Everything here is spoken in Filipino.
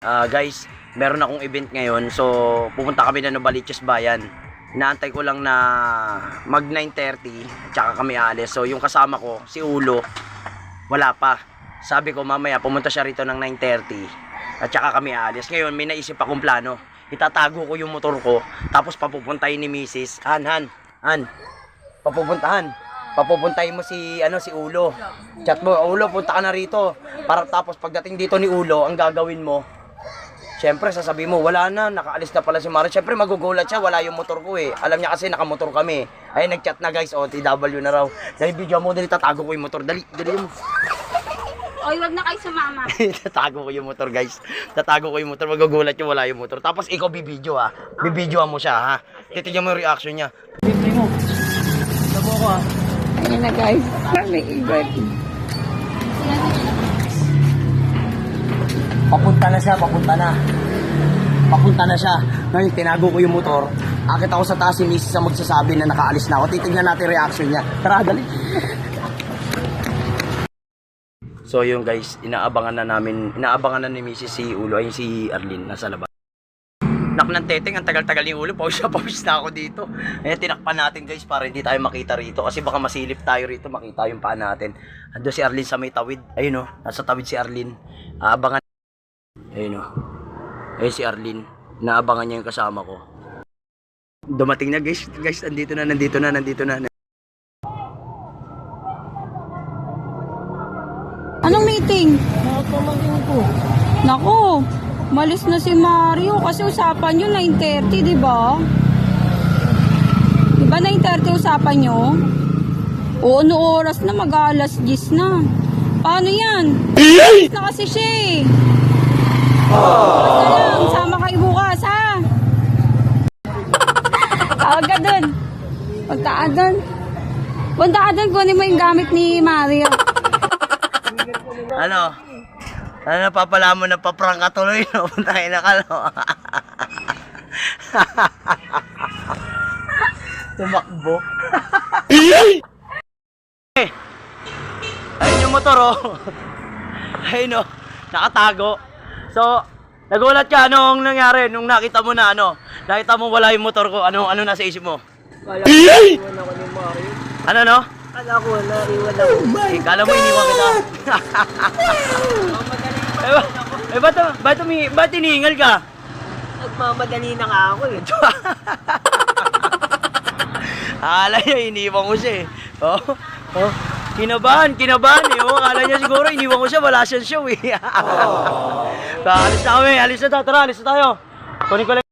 Guys, meron akong event ngayon. So, pupunta kami na Novaliches Bayan. Inaantay ko lang na mag 9:30 tsaka kami aalis. So, yung kasama ko, si Ulo, wala pa. Sabi ko mamaya pumunta siya rito ng 9:30 at tsaka kami aalis. Ngayon, may naisip akong plano. Itatago ko yung motor ko, tapos papupuntahin ni Mrs. Han. Papupuntahin mo si Ulo. Chat mo, Ulo, punta ka na rito. Para tapos pagdating dito ni Ulo, ang gagawin mo, siyempre sasabihin mo, wala na, nakaalis na pala si Mari. Siyempre magugulat siya, wala yung motor ko eh. Alam niya kasi nakamotor kami. Ay, nagchat na guys, OTW na raw. Dahil video mo, dali tatago ko yung motor. Dali mo. Oy, wag na kayo sumama. Tatago ko yung motor guys. Tatago ko yung motor, magugulat yung wala yung motor. Tapos ikaw bibidyo ha. Bibidyoan mo siya ha. Titignan mo yung reaction niya. Bibidyo mo. Tabo ko ha. Ayun na guys, may ibig. Papunta na siya. Ngayon, tinago ko yung motor. Akit ako sa taas, si Mrs. ang magsasabi na nakaalis na ako. Titignan natin reaction niya. Tara, dali. So yung guys, inaabangan na ni Mrs. si Ulo, ay si Arlene, nasa labas. Nak ng teteng, ang tagal-tagal ni Ulo, pawis na ako dito. Kaya tinakpan natin guys para hindi tayo makita rito. Kasi baka masilip tayo rito, makita yung paa natin. Ando si Arlene sa may tawid. Ayun o, nasa tawid si Arlene. Aabangan. Ayun o. Ayun si Arlene. Naabangan niya yung kasama ko. Dumating na guys, nandito na. Anong meeting? Nako, malis na si Mario kasi usapan nyo 9:30, di ba? Di ba 9:30 usapan nyo? O ano oras na, mag-alas 10 na. Paano yan? Na kasi siya eh. Basta lang, sama kayo bukas ha. Tawag ka dun. Punta ka dun, kunin mo yung gamit ni Mario. Ano napapala mo na paprang ka tuloy, no? Puntahin na ka, no? Tumakbo. Ayun yung motor, oh. Ayun, oh. Nakatago. So, nagulat ka, anong nangyari? Nung nakita mo na, nakita mo wala yung motor ko, ano nasa isip mo? Kala ko iwan ako ni Mario. Ano, no? Kala ko iwan ako. Kala mo iniwan kita. Ba't hinihingal ka? Nagmamadali na nga ako eh. Akala niya, iniwan ko siya eh. Kinabahan eh. Akala niya siguro, iniwan ko siya, wala siyang show eh. Alis na kami, alis na tayo. Kunin ko lang.